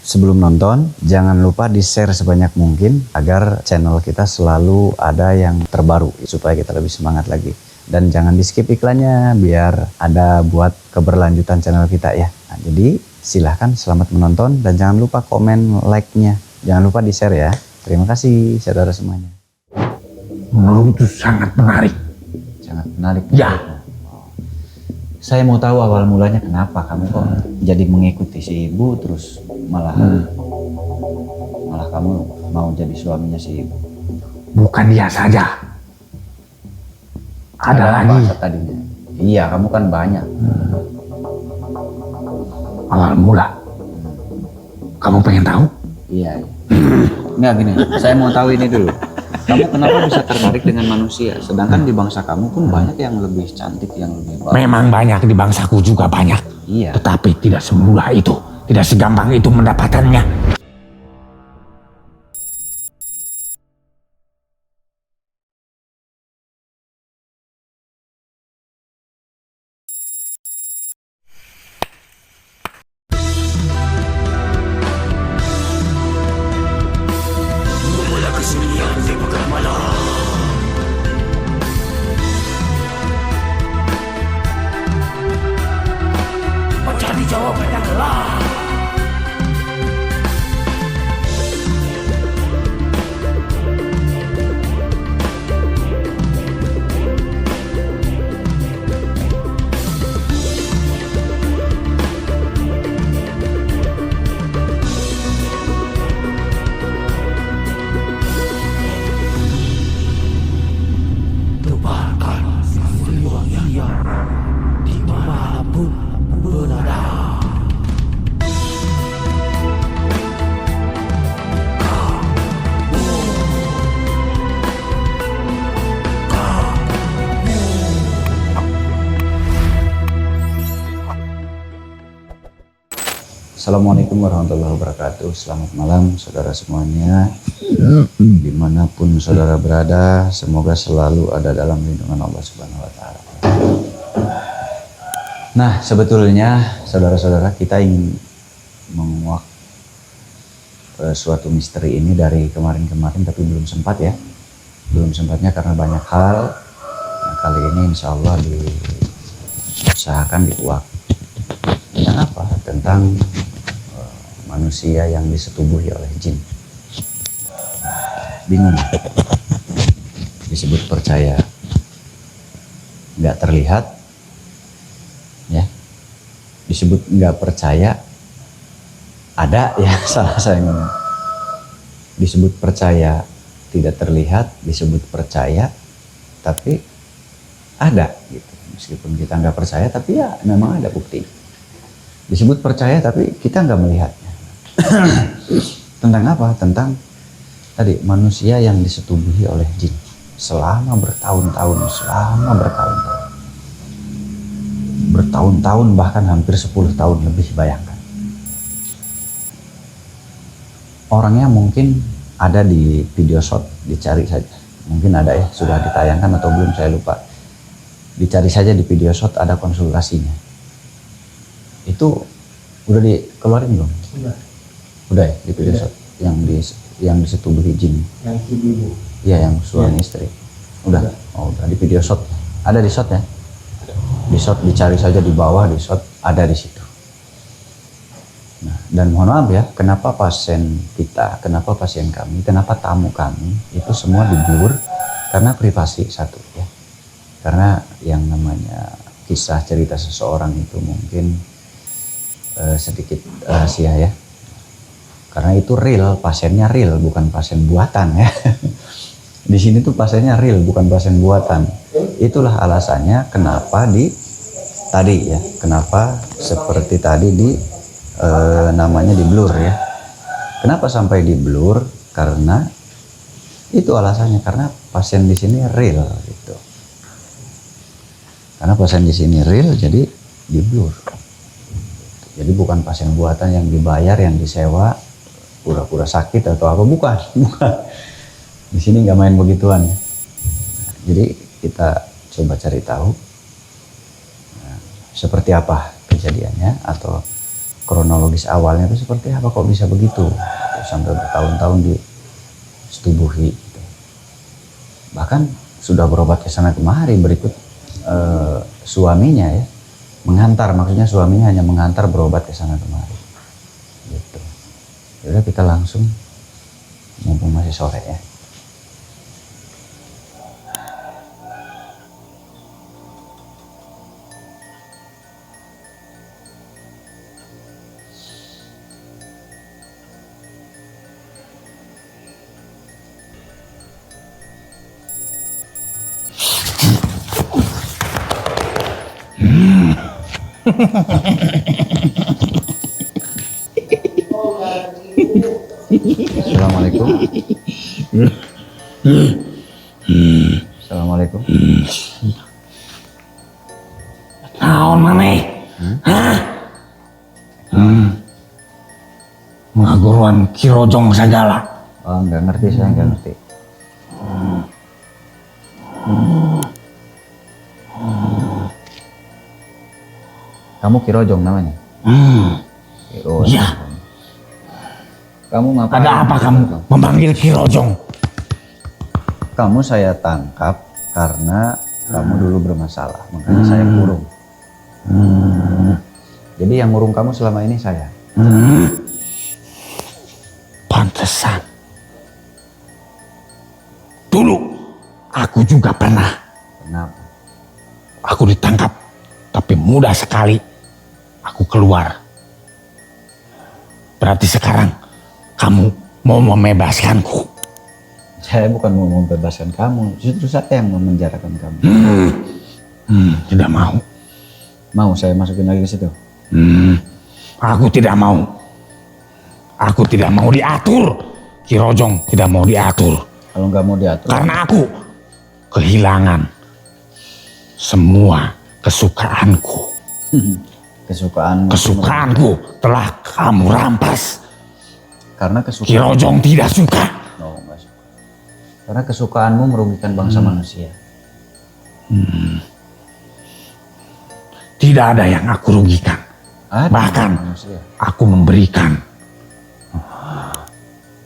sebelum nonton, jangan lupa di-share sebanyak mungkin agar channel kita selalu ada yang terbaru supaya kita lebih semangat lagi. Dan jangan di-skip iklannya biar ada buat keberlanjutan channel kita ya. Nah, jadi silahkan selamat menonton dan jangan lupa komen like-nya. Jangan lupa di-share ya. Terima kasih saudara semuanya. Menurutku sangat menarik. Sangat menarik. Ya. Saya mau tahu awal mulanya kenapa kamu kok jadi mengikuti si ibu terus malah kamu mau jadi suaminya si ibu. Bukan dia saja. Ada lagi. Tadinya. Iya, kamu kan banyak. Awal mula. Kamu pengen tahu? Iya. Nggak gini, saya mau tahu ini dulu. Kamu kenapa bisa tertarik dengan manusia? Sedangkan di bangsa kamu pun banyak yang lebih cantik, yang lebih bagus. Memang banyak, di bangsaku juga banyak. Iya. Tetapi tidak semudah itu. Tidak segampang itu mendapatkannya. Mencari jawaban yang gelap. Tebarkan riwayat dimanapun berada. Assalamualaikum warahmatullahi wabarakatuh. Selamat malam saudara semuanya. Dimanapun saudara berada, semoga selalu ada dalam lindungan Allah Subhanahu Wa Taala. Nah, sebetulnya saudara-saudara kita ingin menguak suatu misteri ini dari kemarin-kemarin, tapi belum sempat ya. Belum sempatnya karena banyak hal. Nah, kali ini insya Allah diusahakan dikuak. Yang apa? Tentang manusia yang disetubuhi oleh jin. Bingung. Disebut percaya nggak terlihat, ya. Disebut nggak percaya ada, ya. Salah saya ngomong. Disebut percaya tidak terlihat, disebut percaya tapi ada gitu. Meskipun kita nggak percaya tapi ya memang ada bukti. Disebut percaya tapi kita nggak melihatnya. Tentang apa? Tentang tadi manusia yang disetubuhi oleh jin selama bertahun-tahun, bertahun-tahun bahkan hampir 10 tahun lebih, bayangkan. Orangnya mungkin ada di video shot, dicari saja. Mungkin ada ya, sudah ditayangkan atau belum saya lupa. Dicari saja di video shot, ada konsultasinya. Itu udah dikeluarin belum? Udah ya di video shot yang disetubuhi jin. Yang ibu. Iya, yang suami istri. Udah. Oh, udah di video shot. Ada di shot ya? Di shot, dicari saja di bawah, di shot ada di situ. Nah, dan mohon maaf ya, kenapa pasien kita, kenapa pasien kami, kenapa tamu kami itu semua di blur karena privasi satu ya. Karena yang namanya kisah cerita seseorang itu mungkin sedikit rahasia ya. Karena itu real, pasiennya real, bukan pasien buatan ya. Di sini tuh pasiennya real, bukan pasien buatan. Itulah alasannya kenapa tadi ya, kenapa seperti tadi namanya di blur ya. Kenapa sampai di blur? Karena itu alasannya, karena pasien di sini real gitu. Karena pasien di sini real, jadi di blur. Jadi bukan pasien buatan yang dibayar, yang disewa, pura-pura sakit atau apa, bukan. Di sini nggak main begituan. Jadi kita coba cari tahu seperti apa kejadiannya atau kronologis awalnya itu seperti apa, kok bisa begitu sampai bertahun-tahun disetubuhi gitu. Bahkan sudah berobat ke sana kemari, berikut suaminya ya menghantar, maksudnya suaminya hanya menghantar berobat ke sana kemari gitu. Yaudah kita langsung, mumpung masih sore ya. Assalamualaikum. Assalamualaikum. Naon maneh? Hah? Ngaguruan Kirojong segala. Oh, nggak ngerti, saya nggak ngerti. Kamu Kirojong namanya? Kirojong. Iya. Kamu ngapain? Ada apa kamu memanggil Kirojong? Kamu saya tangkap karena kamu dulu bermasalah, makanya saya kurung. Jadi yang ngurung kamu selama ini saya. Pantesan. Dulu aku juga pernah. Kenapa? Aku ditangkap, tapi mudah sekali aku keluar. Berarti sekarang kamu mau membebaskanku. Saya bukan mau membebaskan kamu, justru saya yang memenjarakan kamu. Tidak mau. Mau saya masukin lagi ke situ? Aku tidak mau. Aku tidak mau diatur. Kirojong tidak mau diatur. Kalau nggak mau diatur? Karena aku kehilangan semua kesukaanku. Kesukaanku telah kamu rampas. Karena kesukaan Kirojong tidak suka. Oh, nggak suka. Karena kesukaanmu merugikan bangsa manusia. Tidak ada yang aku rugikan. Bahkan manusia. aku memberikan.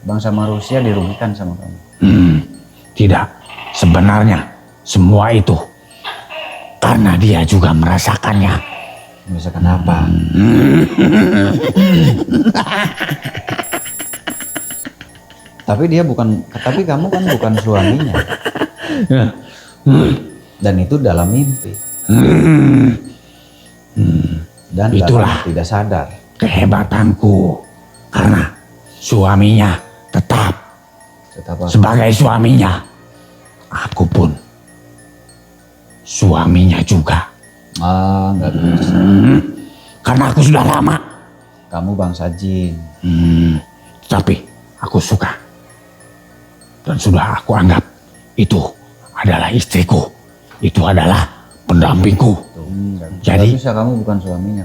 Bangsa manusia dirugikan sama kamu. Tidak. Sebenarnya semua itu karena dia juga merasakannya. Merasakan apa? Tapi kamu kan bukan suaminya. Dan itu dalam mimpi. Dan Itulah tidak sadar. kehebatanku. Karena suaminya tetap Apa? sebagai suaminya. Aku pun suaminya juga. Nggak bisa. Karena aku sudah lama. Kamu bangsa jin. Tapi aku suka. Dan sudah aku anggap itu adalah istriku. Itu adalah pendampingku. Jadi nggak bisa, kamu bukan suaminya,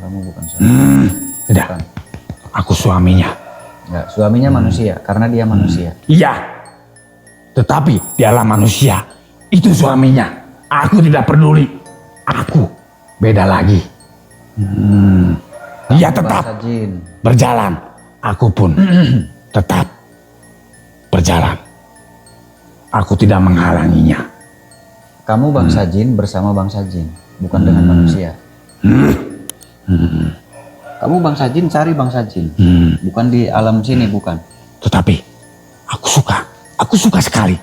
tidak. Aku suaminya. Nggak, suaminya manusia, karena dia manusia. Iya. Tetapi dialah manusia. Itu suaminya. Aku tidak peduli. Aku beda lagi. Dia tetap Bangsa jin. berjalan. Aku pun tetap berjalan. Aku tidak menghalanginya. Kamu bangsa jin bersama bangsa jin, bukan dengan manusia. Kamu bangsa jin cari bangsa jin, bukan di alam sini, bukan. Tetapi aku suka. Aku suka sekali.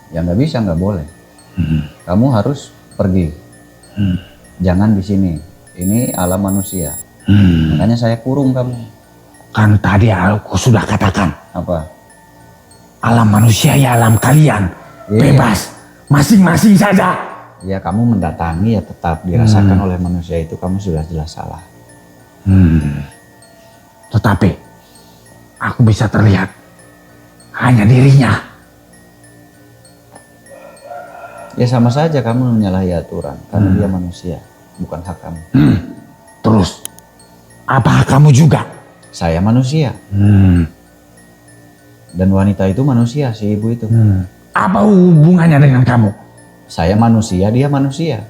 Ya nggak bisa, nggak boleh. Kamu harus pergi. Jangan di sini. Ini alam manusia. Makanya saya kurung kamu. Kan tadi aku sudah katakan. Apa? Alam manusia ya alam kalian. Iya. Bebas. Masing-masing saja. Ya kamu mendatangi ya tetap dirasakan oleh manusia itu, kamu sudah jelas salah. Tetapi aku bisa terlihat hanya dirinya. Ya sama saja kamu menyalahi aturan, karena dia manusia, bukan hak kamu. Terus, apa kamu juga? Saya manusia. Dan wanita itu manusia, si ibu itu. Apa hubungannya dengan kamu? Saya manusia, dia manusia.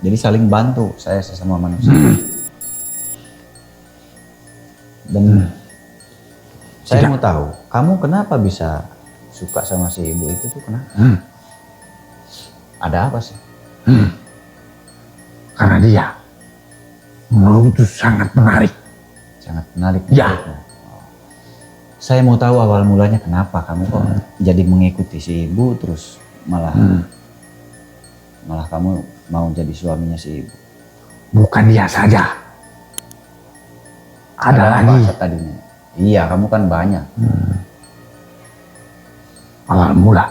Jadi saling bantu, saya sesama manusia. Dan saya Tidak. mau tahu, kamu kenapa bisa suka sama si ibu itu tuh kenapa? Ada apa sih? Karena dia menurutku sangat menarik. Sangat menarik. Ya. menurutmu. Saya mau tahu awal mulanya kenapa kamu kok jadi mengikuti si ibu terus malah kamu mau jadi suaminya si ibu. Bukan dia saja. Ada lagi. apa tadinya? Iya, kamu kan banyak. Awal mula.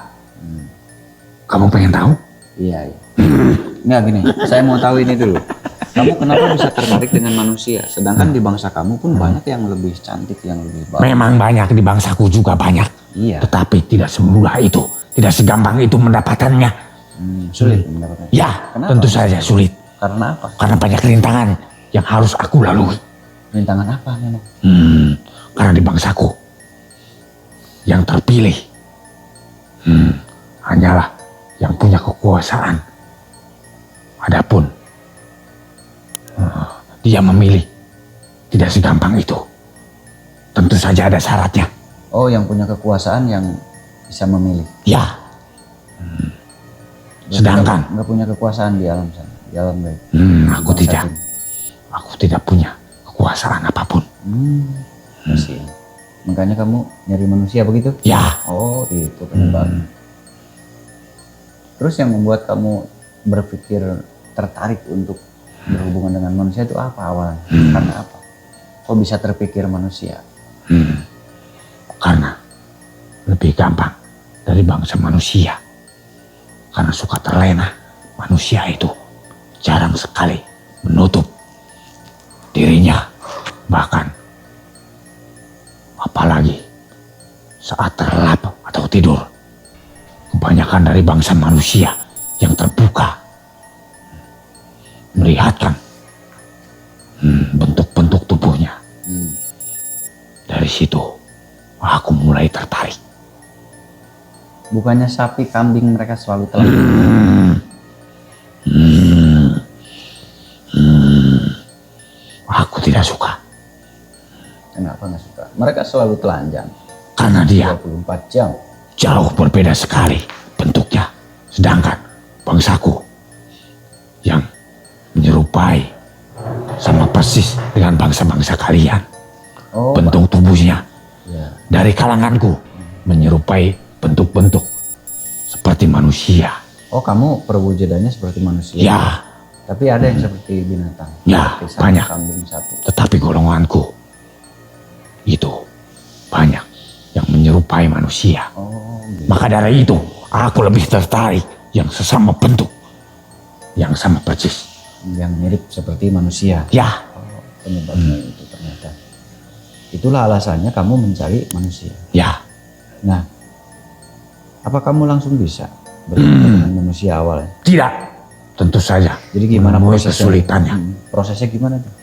Kamu pengen tahu? Iya. Nggak gini, saya mau tahu ini dulu. Kamu kenapa bisa tertarik dengan manusia? Sedangkan di bangsa kamu pun banyak yang lebih cantik, yang lebih bagus. Memang banyak di bangsaku juga banyak. Iya. Tetapi tidak semudah itu. Tidak segampang itu mendapatkannya. Sulit mendapatkan. Ya, Kenapa? tentu saja sulit. Karena apa? Karena banyak rintangan yang harus aku lalui. Rintangan apa memang? Karena di bangsaku yang terpilih hanyalah yang punya kekuasaan. Adapun dia memilih tidak segampang itu. Tentu saja ada syaratnya. Oh, yang punya kekuasaan yang bisa memilih. Ya. Sedangkan nggak punya kekuasaan di alam sana, di alam gaib. Aku Bangsa tidak. jin. Aku tidak punya kekuasaan apapun. Kasihan. Makanya kamu nyari manusia begitu? Ya. Oh, itu penyebabnya. Terus yang membuat kamu berpikir tertarik untuk berhubungan dengan manusia itu apa awalnya? Karena apa? Kok bisa terpikir manusia? Karena lebih gampang dari bangsa manusia. Karena suka terlena, manusia itu jarang sekali menutup dirinya. Bahkan apalagi saat terlelap atau tidur. Kebanyakan dari bangsa manusia yang terbuka melihatkan bentuk-bentuk tubuhnya. Dari situ aku mulai tertarik. Bukannya sapi, kambing mereka selalu telanjang? Aku tidak suka. Kenapa nggak suka? Mereka selalu telanjang. Karena dia 24 jam. jauh berbeda sekali bentuknya. Sedangkan bangsaku yang menyerupai sama persis dengan bangsa-bangsa kalian. Oh, Bentuk tubuhnya ya. dari kalanganku menyerupai bentuk-bentuk seperti manusia. Oh, kamu perwujudannya seperti manusia. Ya, Tapi ada yang seperti binatang. Ya, Seperti sapi, banyak. kambing, sapi. tetapi golonganku itu banyak yang menyerupai manusia. Oh, gitu. Maka dari itu aku lebih tertarik yang sesama bentuk, yang sama persis. Yang mirip seperti manusia. Ya, Oh, penyebabnya itu ternyata. Itulah alasannya kamu mencari manusia. ya, Nah, apa kamu langsung bisa berhubungan dengan manusia awalnya? tidak. Tentu saja. Jadi gimana menemui prosesnya? kesulitannya. Prosesnya gimana tuh?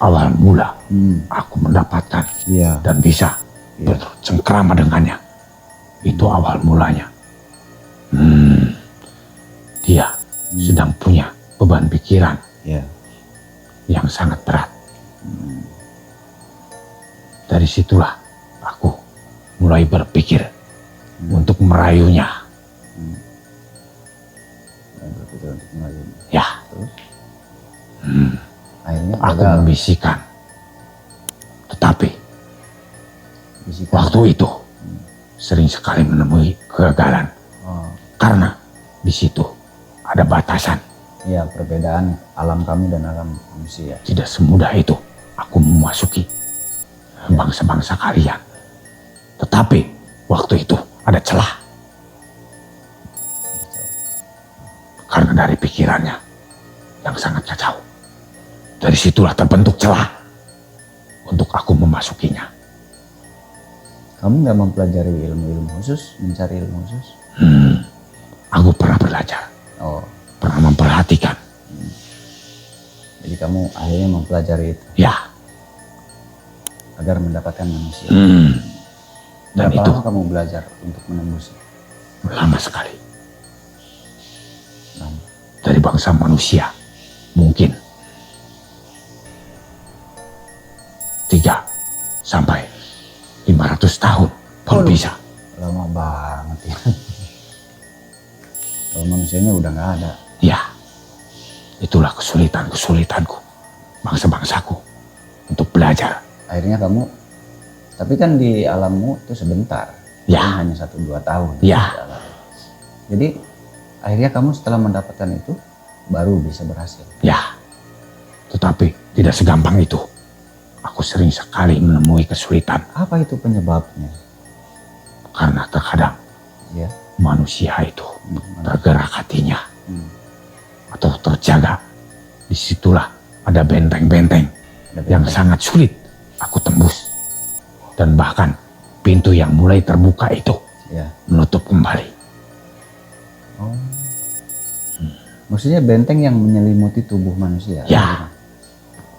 Awal mula Hmm, aku mendapatkan iya. dan bisa Iya. bercengkrama dengannya. Itu awal mulanya. Dia sedang punya beban pikiran Iya. yang sangat berat. Dari situlah aku mulai berpikir untuk merayunya. Yang berpikir untuk melayani. Ya, Terus? Akhirnya aku gagal. membisikkan. Tetapi Bisikan. waktu itu sering sekali menemui kegagalan. Oh, Karena di situ ada batasan. iya, perbedaan alam kamu dan alam manusia. Tidak semudah itu aku memasuki bangsa-bangsa kalian. Tetapi waktu itu ada celah. Karena dari pikirannya yang sangat kacau. Dari situlah terbentuk celah untuk aku memasukinya. Kamu nggak mempelajari ilmu-ilmu khusus, mencari ilmu khusus? Aku pernah belajar, Oh, pernah memperhatikan. jadi kamu akhirnya mempelajari itu Ya, agar mendapatkan manusia. dan Berapa itu lama kamu belajar untuk menembus? lama sekali. Lama. Dari bangsa manusia mungkin 3 sampai 500 tahun baru bisa. Lama banget ya. Kalau manusianya udah nggak ada. Ya, itulah kesulitanku, bangsa-bangsaku untuk belajar. Akhirnya kamu, tapi kan di alammu itu sebentar. Ya. Kan hanya 1-2 tahun. Ya. Di alam. Jadi akhirnya kamu setelah mendapatkan itu baru bisa berhasil. Ya, tetapi tidak segampang itu. Aku sering sekali menemui kesulitan. Apa itu penyebabnya? Karena terkadang Ya. manusia itu tergerak hatinya atau terjaga. Disitulah ada benteng-benteng yang sangat sulit aku tembus. Dan bahkan pintu yang mulai terbuka itu Ya. menutup kembali. Oh. Maksudnya benteng yang menyelimuti tubuh manusia. Ya.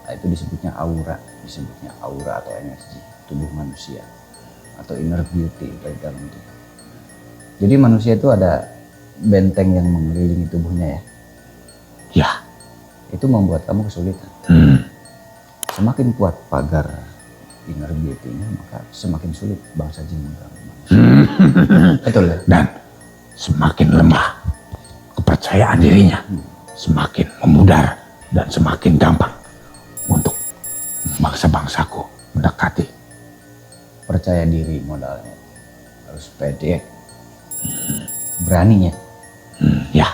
Nah, itu disebutnya aura atau energi tubuh manusia atau inner beauty dari dalam tubuh. Jadi manusia itu ada benteng yang mengelilingi tubuhnya ya. Ya. Itu membuat kamu kesulitan. Semakin kuat pagar inner beauty-nya, maka semakin sulit bangsa jin mengganggu manusia. Betul ya? Dan semakin lemah kepercayaan dirinya, semakin memudar dan semakin gampang untuk bangsa-bangsaku mendekati. Percaya diri modalnya. Harus pede. Berani ya. Ya,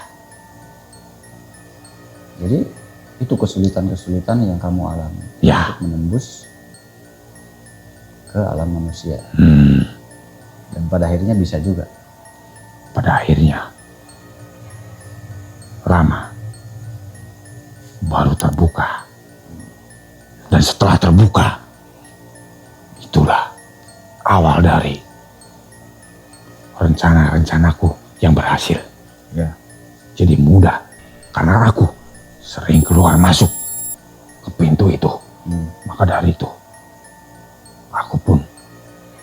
Jadi itu kesulitan-kesulitan yang kamu alami Ya. untuk menembus ke alam manusia. Dan pada akhirnya bisa juga. pada akhirnya Rama baru terbuka. Dan setelah terbuka, itulah awal dari rencana-rencanaku yang berhasil. Ya. Jadi mudah karena aku sering keluar masuk ke pintu itu. Maka dari itu aku pun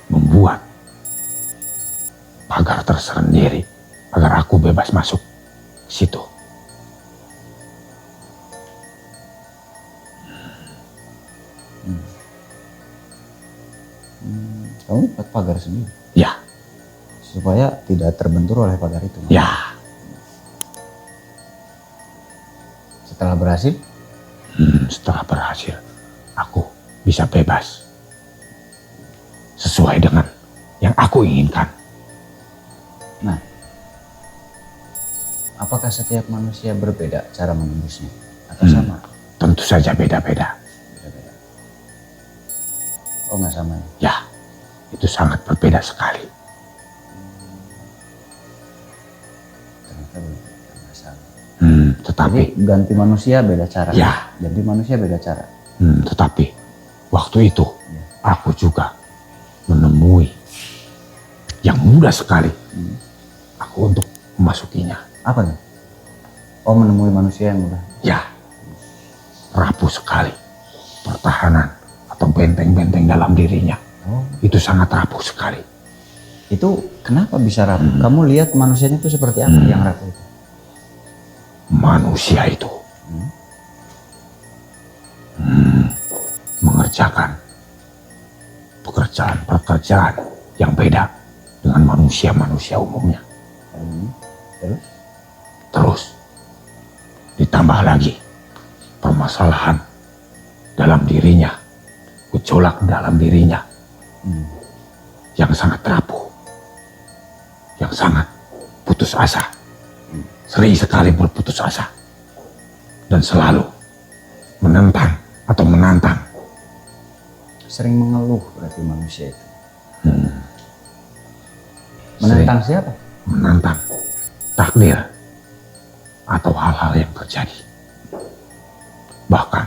membuat pagar tersendiri agar aku bebas masuk ke situ. Kamu buat pagar sendiri Ya, supaya tidak terbentur oleh pagar itu. ya, Setelah berhasil, setelah berhasil aku bisa bebas sesuai dengan yang aku inginkan. nah, apakah setiap manusia berbeda cara menembusnya atau sama? Tentu saja beda-beda. Beda-beda. Oh, nggak sama ya? Ya, itu sangat berbeda sekali. Ternyata berbeda, nggak sama. Tetapi, Jadi ganti manusia beda cara. Ya. Ganti manusia beda cara. tetapi waktu itu aku juga menemui yang mudah sekali aku untuk memasukinya. Apa nih? Oh, menemui manusia yang mudah. Ya, rapuh sekali pertahanan atau benteng-benteng dalam dirinya. Oh, Itu sangat rapuh sekali. itu kenapa bisa rapuh? Kamu lihat manusianya itu seperti apa yang rapuh itu? Manusia itu mengerjakan pekerjaan-pekerjaan yang beda dengan manusia-manusia umumnya. Terus? Terus ditambah lagi permasalahan dalam dirinya, gejolak dalam dirinya yang sangat rapuh, yang sangat putus asa, sering sekali berputus asa dan selalu menentang atau menantang. Sering mengeluh berarti manusia itu. Menentang siapa? Menantang takdir atau hal-hal yang terjadi. Bahkan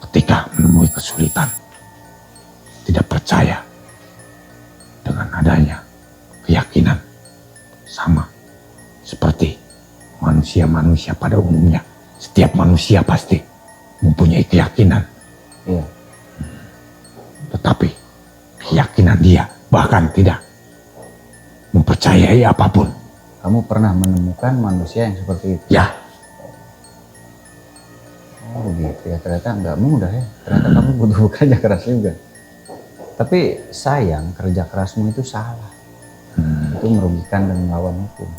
ketika menemui kesulitan, tidak percaya dengan adanya keyakinan sama seperti manusia-manusia pada umumnya. Setiap manusia pasti mempunyai keyakinan, Iya. tetapi keyakinan dia bahkan tidak mempercayai apapun. Kamu pernah menemukan manusia yang seperti itu? Ya, Oh, begitu. ya ternyata nggak mudah ya. Ternyata kamu butuh kerja keras juga. Tapi sayang, kerja kerasmu itu salah. Itu merugikan dan melawan hukum.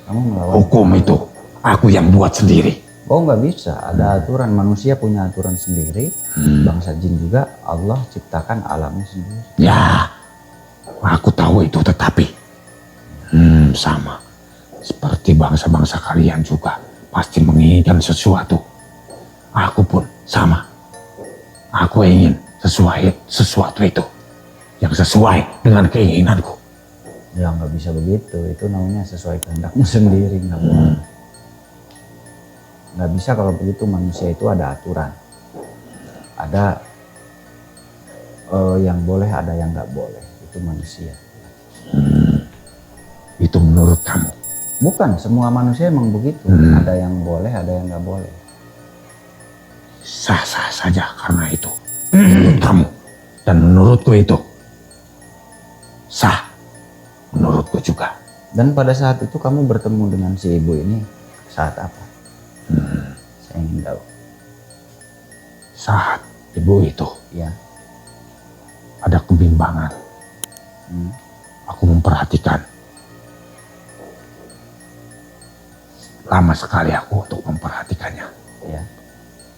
Kamu melawan Hukum itu aku yang buat sendiri. Oh nggak bisa, ada aturan. Manusia punya aturan sendiri. Bangsa jin juga Allah ciptakan alamnya sendiri. Ya, aku tahu itu, tetapi sama seperti bangsa-bangsa kalian juga pasti menginginkan sesuatu. Aku pun sama. Aku ingin sesuatu itu yang sesuai dengan keinginanku. Ya nggak bisa begitu, itu namanya sesuai kehendakmu sendiri, nggak boleh. Nggak bisa kalau begitu. Manusia itu ada aturan, ada yang boleh, ada yang nggak boleh. Itu manusia. Itu menurut kamu? Bukan, semua manusia emang begitu. Ada yang boleh, ada yang nggak boleh. Sah-sah saja karena itu menurut kamu, dan menurutku itu sah. Menurutku juga. Dan pada saat itu kamu bertemu dengan si ibu ini saat apa? Saya ingin tahu. Saat ibu itu Ya. ada kebimbangan. Aku memperhatikan. Lama sekali aku untuk memperhatikannya. Ya.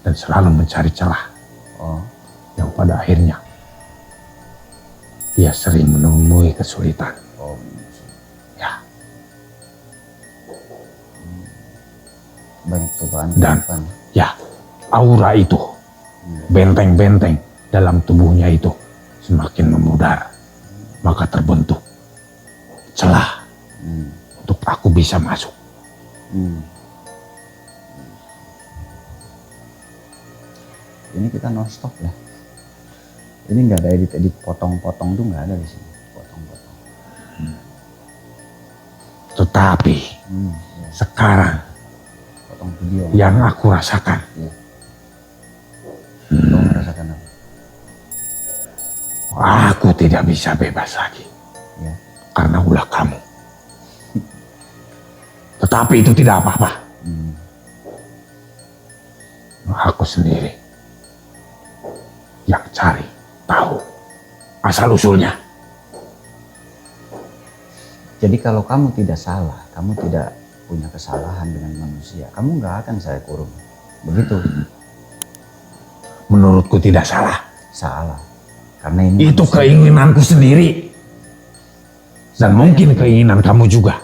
Dan selalu mencari celah. Oh. Yang pada akhirnya dia sering menemui kesulitan. Oh. Ya. Banyak cobaan Dan kehidupan. ya, aura itu, benteng-benteng dalam tubuhnya itu semakin memudar. Maka terbentuk celah untuk aku bisa masuk. Ini kita non stop ya. Ini nggak ada edit potong-potong tuh, nggak ada di sini. Potong-potong. Tetapi Ya. sekarang Potong video. yang aku rasakan, Ya. Kamu merasakan apa? aku tidak bisa bebas lagi Ya. karena ulah kamu. Tetapi itu tidak apa-apa. Aku sendiri yang cari tahu asal usulnya. Jadi kalau kamu tidak salah, kamu tidak punya kesalahan dengan manusia, kamu nggak akan saya kurung. Begitu. Menurutku tidak salah. Salah. Karena ini Itu manusia. keinginanku sendiri. Dan mungkin keinginan kamu juga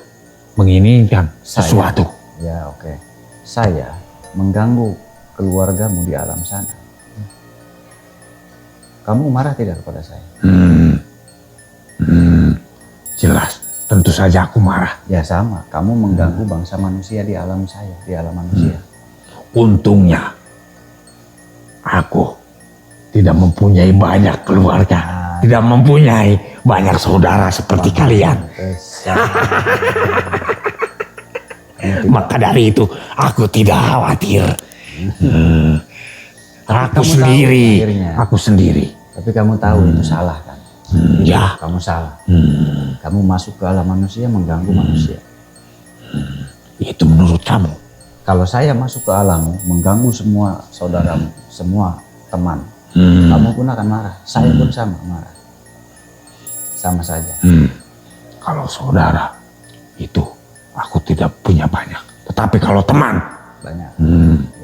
menginginkan sesuatu. Ya oke. Saya mengganggu keluargamu di alam sana. Kamu marah tidak kepada saya? Jelas, tentu saja aku marah. Ya sama, kamu mengganggu bangsa manusia di alam saya, di alam manusia. Untungnya aku tidak mempunyai banyak keluarga, tidak mempunyai banyak saudara seperti kalian. Maka dari itu aku tidak khawatir. Aku kamu sendiri, tahu akhirnya. aku sendiri. Tapi kamu tahu itu salah kan? Ya, Kamu salah. Kamu masuk ke alam manusia, mengganggu manusia. itu menurut kamu. Kalau saya masuk ke alammu, mengganggu semua saudaramu, semua teman, kamu pun akan marah. Saya pun sama marah. Sama saja. Kalau saudara itu aku tidak punya banyak. Tetapi kalau teman, Banyak.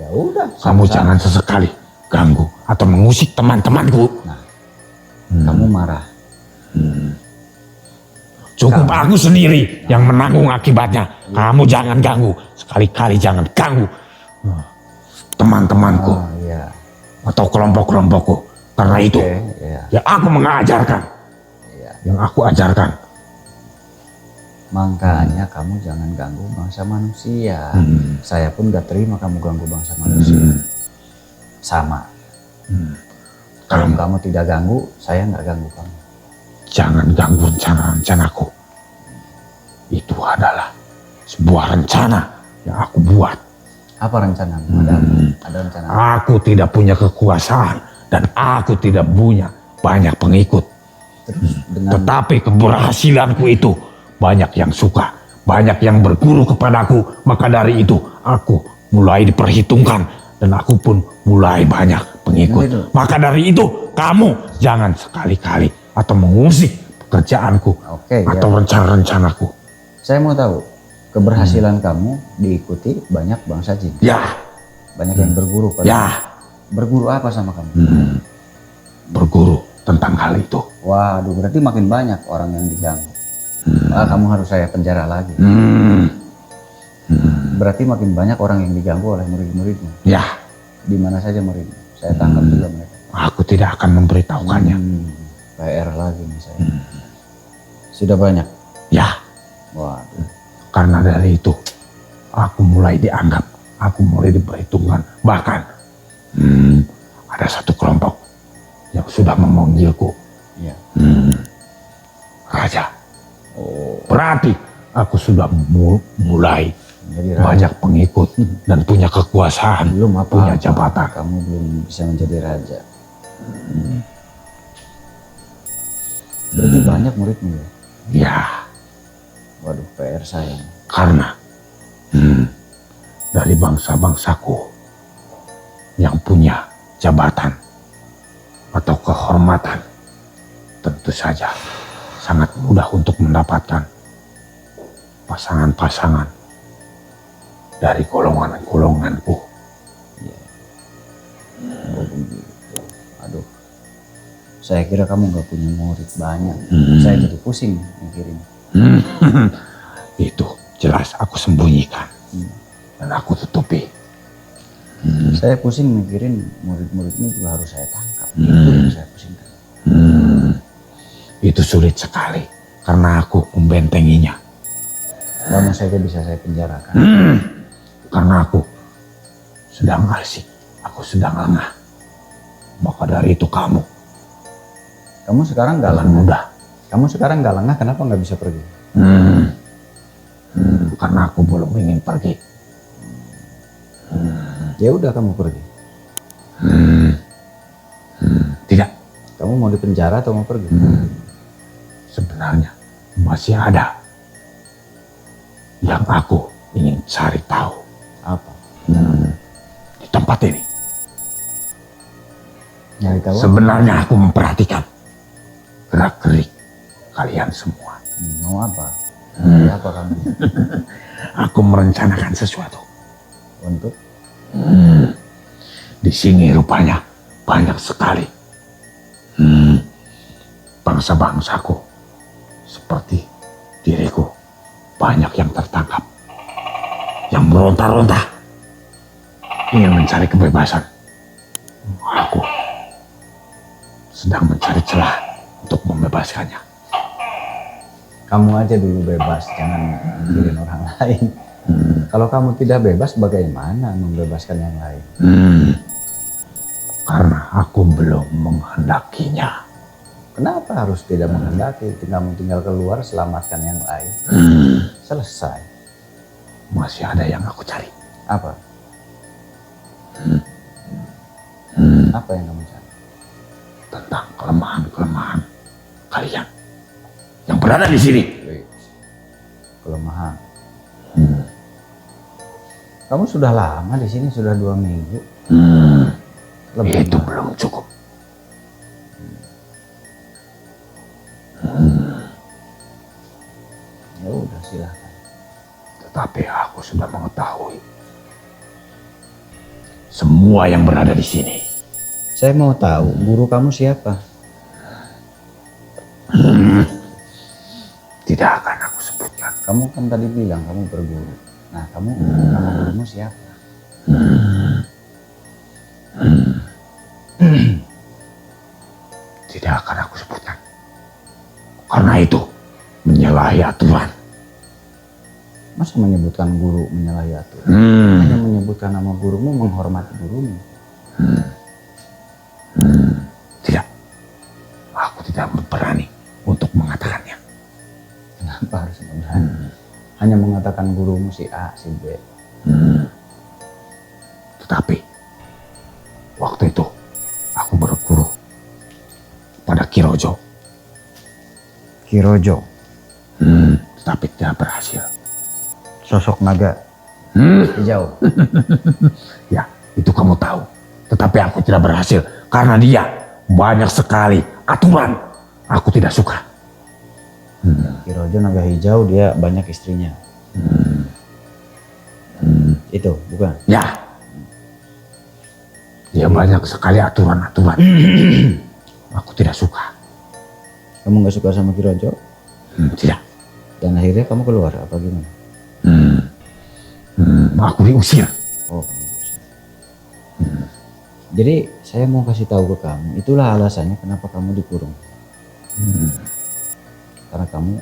Ya udah. kamu sama-sama. jangan sesekali ganggu atau mengusik teman-temanku. Nah, kamu marah. Cukup aku sendiri yang menanggung akibatnya. Kamu jangan ganggu. Sekali-kali jangan ganggu teman-temanku Oh iya. atau kelompok-kelompokku. Karena itu Oke, iya. yang aku mengajarkan. Iya. Yang aku ajarkan. Makanya kamu jangan ganggu bangsa manusia. Saya pun gak terima kamu ganggu bangsa manusia. Sama. Kalau kamu tidak ganggu, saya nggak ganggu kamu. Jangan ganggu rencana-rencanaku. Itu adalah sebuah rencana yang aku buat. Apa rencanamu? Ada rencana? Aku tidak punya kekuasaan dan aku tidak punya banyak pengikut. Terus dengan Tetapi keberhasilanku itu banyak yang suka, banyak yang berguru kepadaku. Maka dari itu aku mulai diperhitungkan dan aku pun mulai banyak pengikut. Maka dari itu kamu jangan sekali-kali atau mengusik pekerjaanku atau rencana-rencanaku. Saya mau tahu keberhasilan kamu diikuti banyak bangsa jin. Ya. Banyak yang berguru pada. Ya. Berguru apa sama kamu? Berguru tentang hal itu. Waduh, berarti makin banyak orang yang diganggu. Kamu harus saya penjara lagi. Berarti makin banyak orang yang diganggu oleh murid-muridmu. Ya. Di mana saja muridmu? Saya tangkap juga mereka. Aku tidak akan memberitahukannya. PR lagi nih saya. Sudah banyak? Ya. Waduh. Karena dari itu, aku mulai dianggap, aku mulai diperhitungkan. Bahkan, ada satu kelompok yang sudah memanggilku. Ya. Raja. Berarti aku sudah mulai Jadi banyak pengikut dan punya kekuasaan, punya jabatan. Kamu belum bisa menjadi raja. Berarti banyak muridmu ya? Ya. Waduh, PR saya. Karena dari bangsa-bangsaku yang punya jabatan atau kehormatan, tentu saja sangat mudah untuk mendapatkan pasangan-pasangan dari golongan-golonganku. Ya. Oh, begitu. Aduh, saya kira kamu nggak punya murid banyak. Saya jadi pusing mikirin. Itu jelas aku sembunyikan dan aku tutupi. Saya pusing mikirin murid-muridnya juga harus saya tangkap. Itu yang saya pusingkan. Itu sulit sekali karena aku membentenginya. Kamu saja bisa saya penjarakan. Karena aku sedang asik, aku sedang lengah. Maka dari itu kamu sekarang nggak lengah. mudah. Kamu sekarang nggak lengah, kenapa nggak bisa pergi? Karena aku belum ingin pergi. Ya udah kamu pergi. Tidak. Kamu mau dipenjara atau mau pergi? Sebenarnya masih ada yang aku ingin cari tahu. Apa? Di tempat ini. Nyari tahu? Sebenarnya aku memperhatikan gerak-gerik kalian semua. Mau apa? Mau apa kamu? Aku merencanakan sesuatu. Untuk? Di sini rupanya banyak sekali bangsa-bangsaku seperti diriku. Banyak yang tertangkap, yang meronta-ronta, ingin mencari kebebasan. Aku sedang mencari celah untuk membebaskannya. Kamu aja dulu bebas, jangan mikirin orang lain. Kalau kamu tidak bebas, bagaimana membebaskan yang lain? Karena aku belum menghendakinya. Kenapa harus tidak menghendaki? Kamu tinggal keluar, selamatkan yang lain. Selesai. Masih ada yang aku cari. Apa? Apa yang kamu cari? Tentang kelemahan-kelemahan kalian yang berada di sini. Kelemahan. Kamu sudah lama di sini, sudah 2 minggu. Lebih Itu belum cukup. Ya udah, silahkan. Tetapi aku sudah mengetahui semua yang berada di sini. Saya mau tahu guru kamu siapa? Tidak akan aku sebutkan. Kamu kan tadi bilang kamu berguru. Nah, kamu nama gurumu siapa? Tidak akan aku sebutkan. Karena itu menyalahi aturan. Masa menyebutkan guru menyalahi aturan? Hanya menyebutkan nama gurumu, menghormati gurumu. Tidak. Aku tidak berani untuk mengatakannya. Kenapa harus berani? Hanya mengatakan gurumu si A, si B. Tetapi waktu itu aku berguru pada Kirojo. Kirojo. Tetapi tidak berhasil. Sosok naga. Hijau. Ya, itu kamu tahu. Tetapi aku tidak berhasil karena dia banyak sekali aturan. Aku tidak suka. Ki Rojo naga hijau, dia banyak istrinya. Itu bukan? Ya, dia banyak sekali aturan-aturan. Aku tidak suka. Kamu nggak suka sama Ki Rojo? Tidak. Dan akhirnya kamu keluar apa gimana? Aku diusir. Oh, kamu bosan. Jadi saya mau kasih tahu ke kamu, itulah alasannya kenapa kamu dikurung. Karena kamu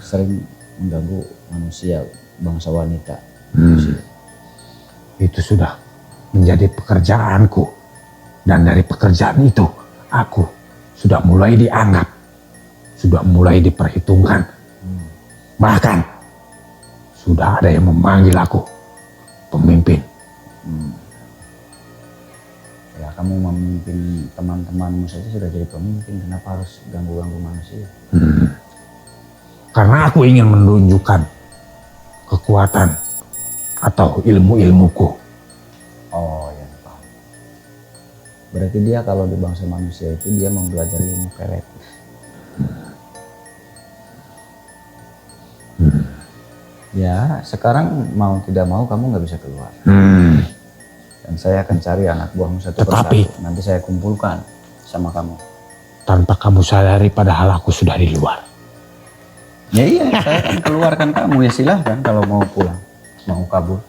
sering mengganggu manusia, bangsa wanita. Itu sudah menjadi pekerjaanku. Dan dari pekerjaan itu, aku sudah mulai dianggap, sudah mulai diperhitungkan. Bahkan, sudah ada yang memanggil aku pemimpin. Ya kamu memimpin teman-temanmu saja sudah jadi pemimpin, kenapa harus ganggu-ganggu manusia? Karena aku ingin menunjukkan kekuatan atau ilmu-ilmuku. Oh ya, paham. Berarti dia kalau di bangsa manusia itu dia mempelajari ilmu pelet. Ya sekarang mau tidak mau kamu nggak bisa keluar. Dan saya akan cari anak buahmu satu Tetapi, persatu. Nanti saya kumpulkan sama kamu. tanpa kamu sadari padahal aku sudah di luar. Ya iya, saya akan keluarkan kamu, ya silahkan kalau mau pulang, mau kabur.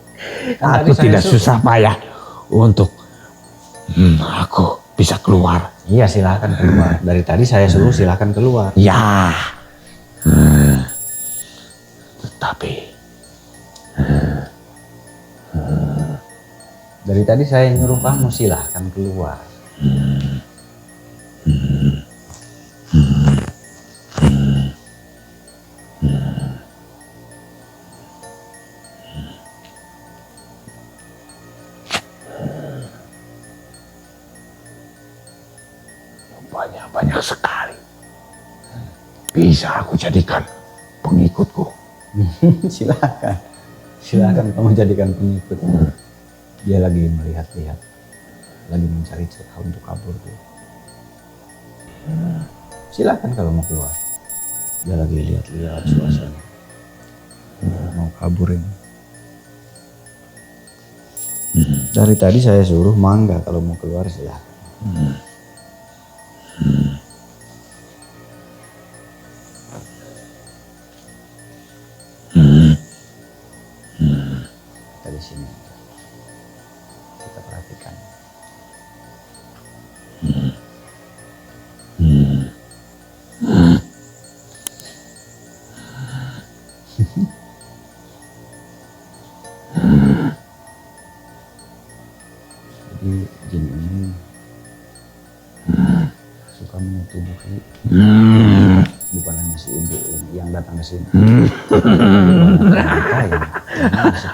Kan Aku tadi saya tidak suruh. susah payah untuk aku bisa keluar. Iya silahkan keluar. Dari tadi saya suruh silahkan keluar. Ya. Tetapi Dari tadi saya nyuruh kamu silahkan keluar. banyak sekali. Bisa aku jadikan pengikutku. Silahkan. Silahkan kamu jadikan pengikut. Dia lagi melihat-lihat. Lagi mencari celah untuk kabur tuh. Silahkan kalau mau keluar. Dia lagi lihat-lihat suasana. Mau kabur ini. Dari tadi saya suruh mangga kalau mau keluar silahkan. Kita di sini aja. Kita perhatikan. Jadi jin ini suka menutupi bukan hanya si ibu yang datang ke sini.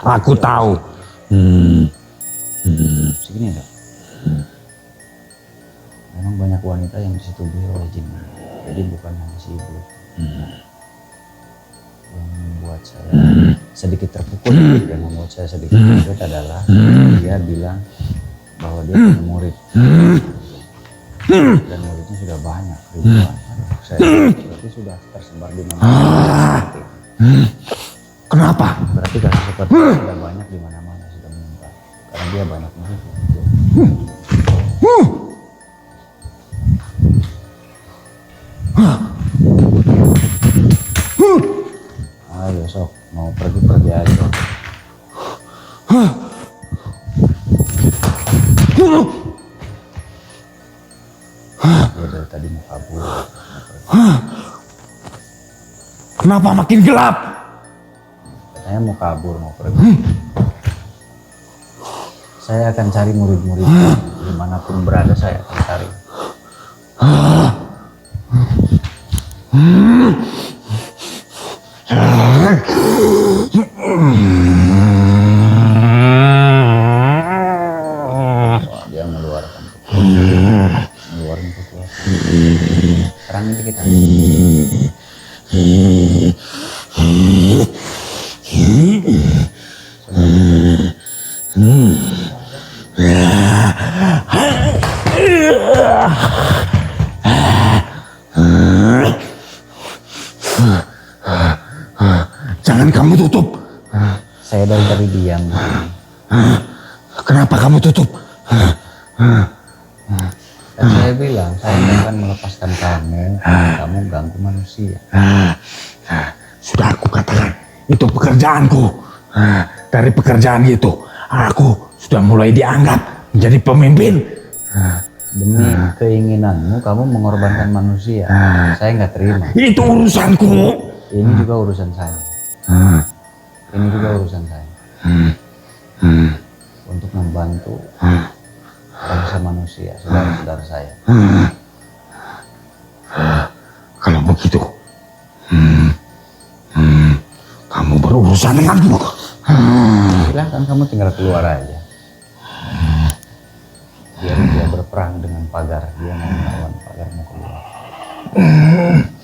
Aku tahu. Segini enggak? Memang banyak wanita yang disetubuhi oleh jin. Jadi bukan hanya si ibu. Yang membuat saya sedikit terpukul, yang membuat saya sedikit terkejut adalah dia bilang bahwa dia punya murid. Dan muridnya sudah banyak, ribuan. Aduh, saya berarti sudah tersebar di mana-mana. Kenapa? Berarti kasus seperti itu sudah banyak di mana-mana, sudah menyebar. Karena dia banyak murid. Ayo sok, mau pergi-pergi aja. Dia dari tadi mau kabur. Kenapa makin gelap? Katanya mau kabur, mau pergi. Saya akan cari murid-murid dimanapun berada, saya akan cari. Wah, dia mengeluarkan kekuatan. Sekarang ini kita. Jangan kamu tutup. Saya dari tadi diam. Kenapa kamu tutup? Dan saya bilang, saya nggak akan melepaskan kamu. Kamu ganggu manusia. Sudah aku katakan, itu pekerjaanku. Dari pekerjaan itu, aku sudah mulai dianggap menjadi pemimpin. Demi keinginanmu, kamu mengorbankan manusia. Saya nggak terima. Itu urusanku. Ini juga urusan saya. Ini juga urusan saya. Untuk membantu bangsa manusia, saudara-saudara saya. Kalau begitu, kamu berurusan denganku. Silahkan kamu tinggal keluar aja. Biar dia berperang dengan pagar. Dia mau melawan pagar, mau keluar.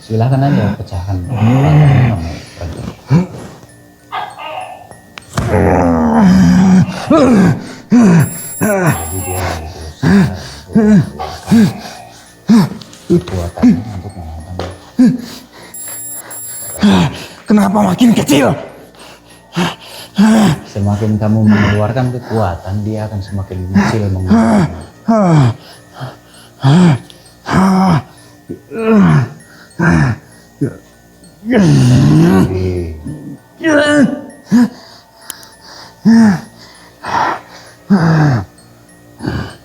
Silahkan aja pecahkan pagarnya, kamu pergi. Jadi dia berusaha untuk kekuatannya untuk melawan. Kenapa makin kecil? Semakin kamu mengeluarkan kekuatan, dia akan semakin kecil mengeluarkan.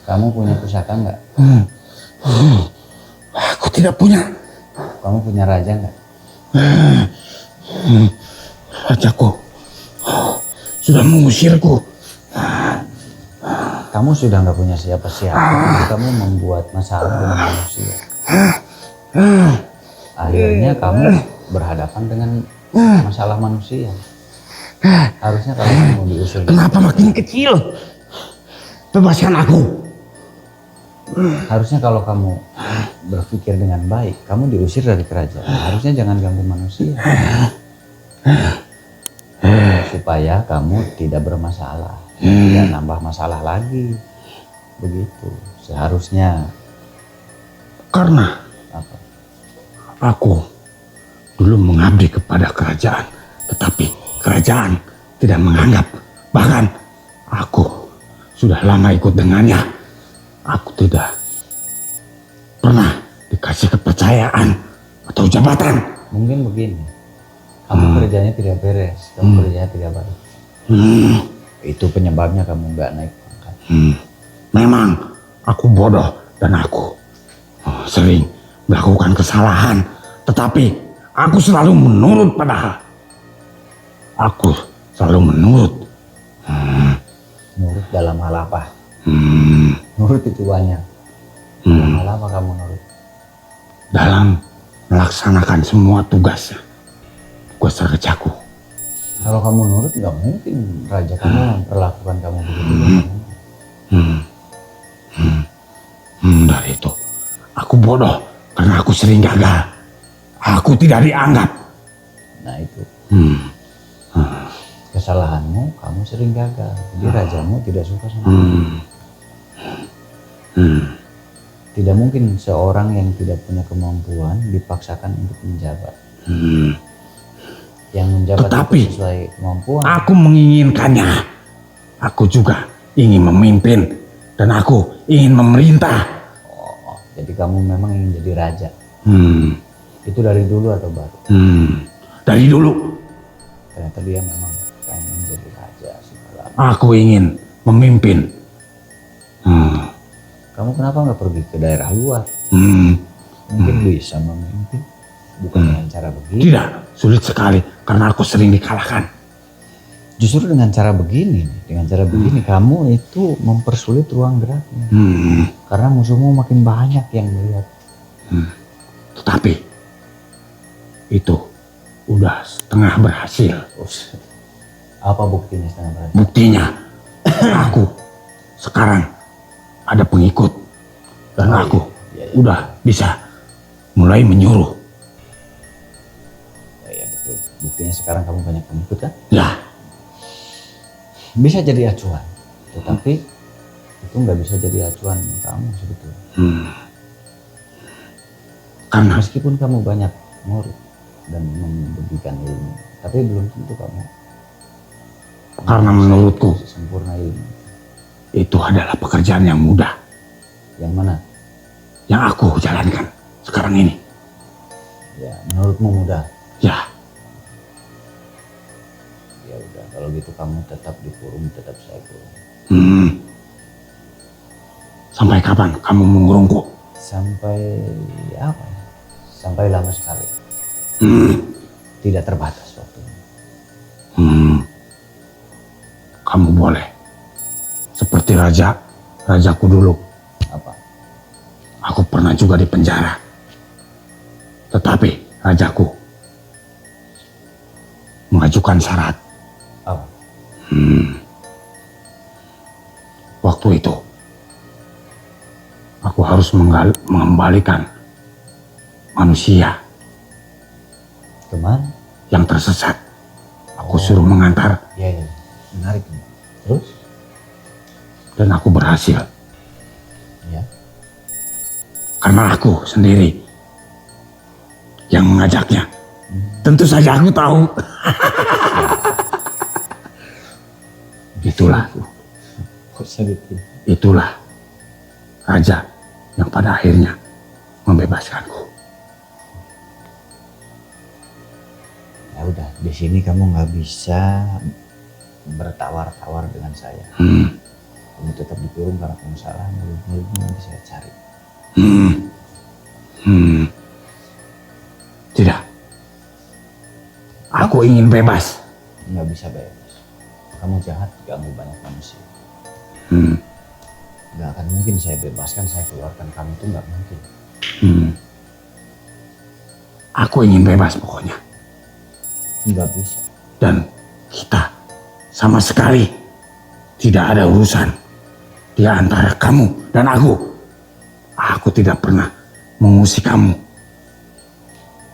Kamu punya pusaka nggak? Aku tidak punya. Kamu punya raja nggak? Rajaku sudah mengusirku. Kamu sudah nggak punya siapa-siapa. Jadi kamu membuat masalah dengan manusia. Akhirnya kamu berhadapan dengan masalah manusia. Harusnya kalau kamu diusir. Kenapa makin kecil? Bebaskan aku. Harusnya kalau kamu berpikir dengan baik, kamu diusir dari kerajaan. Harusnya jangan ganggu manusia. Supaya kamu tidak bermasalah. Tidak nambah masalah lagi. Begitu. Seharusnya. Karena Apa? aku dulu mengabdi kepada kerajaan, tetapi kerajaan tidak menganggap. Bahkan aku sudah lama ikut dengannya. Aku tidak pernah dikasih kepercayaan atau jabatan. Mungkin begini. Kamu kerjanya tidak beres. Kamu kerjanya tidak baik. Itu penyebabnya kamu nggak naik pangkat. Memang aku bodoh dan aku sering melakukan kesalahan. Tetapi aku selalu menurut padahal. Aku selalu menurut. Nurut dalam hal apa? Nurut itu banyak. Dalam hal apa kamu nurut? Dalam melaksanakan semua tugas kerjaku. Kalau kamu nurut, nggak mungkin raja kamu memperlakukan kamu begitu. Dari itu, aku bodoh karena aku sering gagal. Aku tidak dianggap. Nah itu. Kesalahanmu, kamu sering gagal. Jadi rajamu tidak suka sama kamu. Tidak mungkin seorang yang tidak punya kemampuan dipaksakan untuk menjabat. Yang menjabat Tetapi, itu sesuai kemampuan. Aku menginginkannya. Aku juga ingin memimpin dan aku ingin memerintah. Oh, jadi kamu memang ingin jadi raja. Itu dari dulu atau baru? Dari dulu. Ternyata dia memang pengen jadi raja segala. Aku ingin memimpin. Kamu kenapa nggak pergi ke daerah luar? Mungkin bisa memimpin. Bukan dengan cara begini. Tidak, sulit sekali karena aku sering dikalahkan. Justru dengan cara begini, kamu itu mempersulit ruang geraknya. Karena musuhmu makin banyak yang melihat. Tetapi itu udah setengah berhasil. Apa buktinya setengah berhasil? Buktinya aku sekarang ada pengikut dan aku udah bisa mulai menyuruh. Ya betul. Buktinya sekarang kamu banyak pengikut kan? Ya. Bisa jadi acuan, tetapi itu nggak bisa jadi acuan kamu sebetulnya. Karena Meskipun kamu banyak murid, dan membagikan ilmu. Tapi belum tentu kamu Karena menurutku sempurna ilmu. itu adalah pekerjaan yang mudah Yang mana? yang aku jalankan sekarang ini. Ya, menurutmu mudah. Ya, Ya udah, kalau gitu kamu tetap dikurung, tetap saya kurung. Sampai kapan kamu mengurungku? Sampai apa ya? Sampai lama sekali. Tidak terbatas waktunya. Kamu boleh seperti rajaku dulu. Apa? Aku pernah juga di penjara. Tetapi rajaku mengajukan syarat. Apa? Waktu itu aku harus mengembalikan manusia Kemana? yang tersesat. Aku suruh mengantar Ya, menarik. Terus? dan aku berhasil. Ya. Karena aku sendiri yang mengajaknya. Tentu saja aku tahu. Kok segitu? Itulah raja yang pada akhirnya membebaskanku. Ya udah, di sini kamu nggak bisa bertawar-tawar dengan saya. Kamu tetap dikurung karena kamu salah. Murid-muridmu nanti saya cari. Tidak. Aku ingin bebas. Nggak bisa bebas. Kamu jahat, ganggu banyak manusia. Nggak akan mungkin saya bebaskan, saya keluarkan kamu, itu nggak mungkin. Aku ingin bebas pokoknya. Nggak bisa. Dan kita sama sekali tidak ada urusan di antara kamu dan aku. Aku tidak pernah mengusik kamu.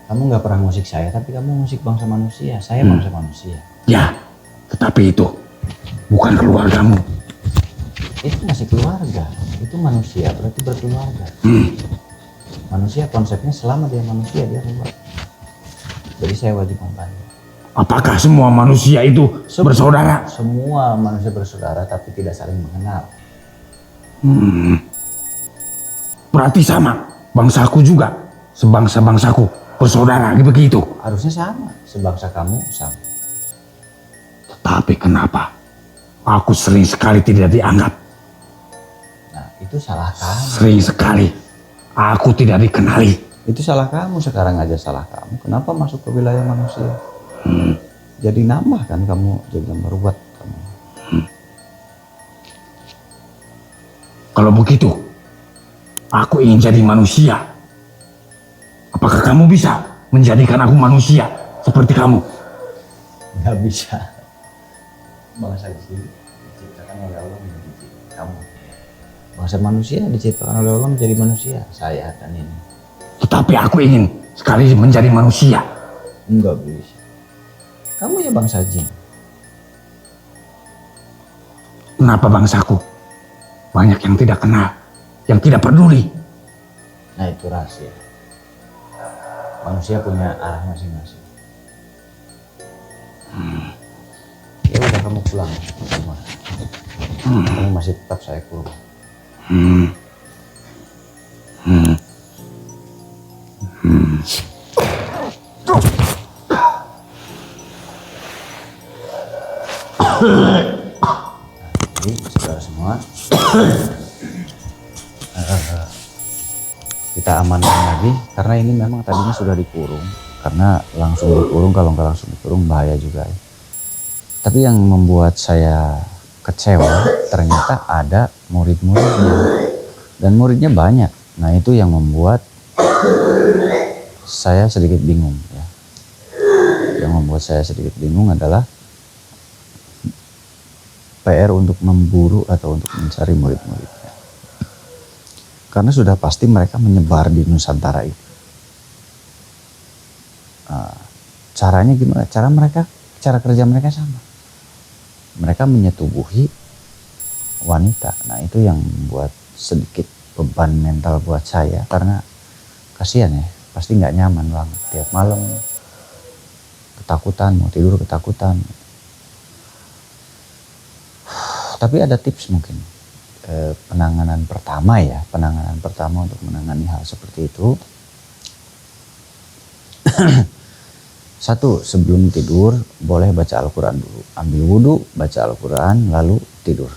Kamu nggak pernah musik saya, tapi kamu musik bangsa manusia. Saya bangsa manusia. Ya, tetapi itu bukan keluargamu. Itu masih keluarga. Itu manusia, berarti berkeluarga. Manusia konsepnya selama dia manusia, dia keluarga. Jadi saya wajib membantu. Apakah semua manusia itu bersaudara? Semua manusia bersaudara, tapi tidak saling mengenal. Berarti sama, bangsaku juga, sebangsa-bangsaku bersaudara, begitu. Harusnya sama, sebangsa kamu sama. Tetapi kenapa aku sering sekali tidak dianggap? Nah, itu salah kamu. Sering sekali aku tidak dikenali. Itu salah kamu, sekarang aja salah kamu. Kenapa masuk ke wilayah manusia? Jadi nambah kan kamu, jadi nambah ruwet kamu. Kalau begitu, aku ingin jadi manusia. Apakah kamu bisa menjadikan aku manusia seperti kamu? Nggak bisa. Bangsa di sini diciptakan oleh Allah menjadi kamu. Bangsa manusia diciptakan oleh Allah menjadi manusia. Saya dan ini. Tetapi aku ingin sekali menjadi manusia. Nggak bisa. Kamu ya bangsa jin. Kenapa bangsaku banyak yang tidak kenal, yang tidak peduli? Nah, itu rahasia. Manusia punya arah masing-masing. Ya udah, kamu pulang ke rumah. Kamu masih tetap saya kurung. Jadi saudara semua, kita amankan lagi karena ini memang tadinya sudah dikurung. Karena langsung dikurung, kalau nggak langsung dikurung bahaya juga ya. Tapi yang membuat saya kecewa ternyata ada murid-muridnya dan muridnya banyak. Nah, itu yang membuat saya sedikit bingung ya. Yang membuat saya sedikit bingung adalah PR untuk memburu atau untuk mencari murid-muridnya. Karena sudah pasti mereka menyebar di Nusantara itu. Caranya gimana? Cara kerja mereka sama. Mereka menyetubuhi wanita. Nah, itu yang membuat sedikit beban mental buat saya, karena kasihan ya, pasti nggak nyaman banget tiap malam ketakutan, mau tidur ketakutan. Tapi ada tips mungkin. Penanganan pertama untuk menangani hal seperti itu. Satu, sebelum tidur boleh baca Al-Quran dulu. Ambil wudhu, baca Al-Quran, lalu tidur.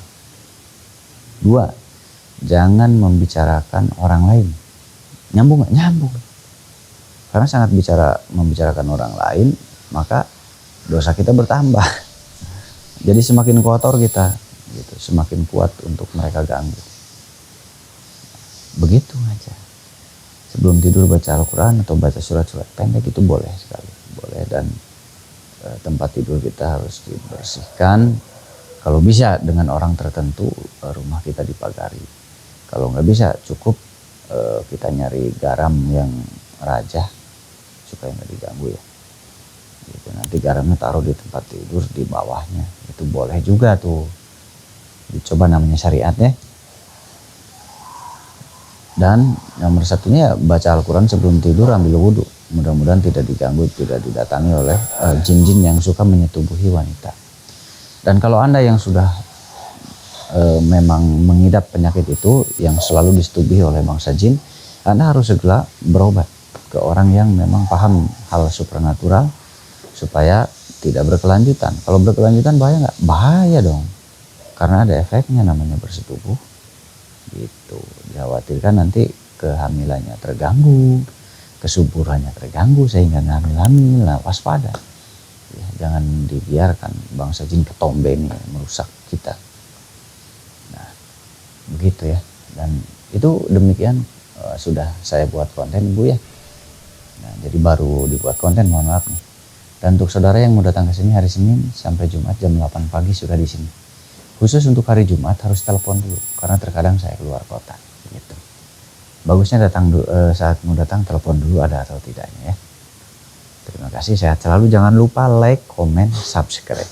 Dua, jangan membicarakan orang lain. Nyambung gak? Nyambung. Karena sangat membicarakan orang lain, maka dosa kita bertambah. Jadi semakin kotor kita, gitu, semakin kuat untuk mereka ganggu. Begitu aja. Sebelum tidur baca Al-Quran atau baca surat-surat pendek itu boleh sekali. Boleh, dan tempat tidur kita harus dibersihkan. Kalau bisa dengan orang tertentu, rumah kita dipagari. Kalau nggak bisa, cukup kita nyari garam yang rajah supaya nggak diganggu ya. Gitu. Nanti garamnya taruh di tempat tidur di bawahnya. Itu boleh juga tuh. Dicoba, namanya syariat ya. Dan nomor satunya baca Al-Quran sebelum tidur, ambil wudhu. Mudah-mudahan tidak diganggu, tidak didatangi oleh jin-jin yang suka menyetubuhi wanita. Dan kalau Anda yang sudah memang mengidap penyakit itu, yang selalu disetubuhi oleh bangsa jin, Anda harus segera berobat ke orang yang memang paham hal supranatural supaya tidak berkelanjutan. Kalau berkelanjutan bahaya nggak? Bahaya dong. Karena ada efeknya namanya bersetubuh. Gitu. Dikhawatirkan nanti kehamilannya terganggu, kesuburannya terganggu sehingga hamil-hamil. Nah, waspada. Ya, jangan dibiarkan bangsa jin ketombe ini merusak kita. Nah, begitu ya. Dan itu demikian sudah saya buat konten Bu ya. Nah, jadi baru dibuat konten, mohon maaf nih. Dan untuk saudara yang mau datang ke sini hari Senin sampai Jumat jam 8 pagi sudah di sini. Khusus untuk hari Jumat harus telepon dulu karena terkadang saya keluar kota gitu. Bagusnya datang saat mau datang telepon dulu ada atau tidaknya ya. Terima kasih, sehat selalu, jangan lupa like, komen, subscribe.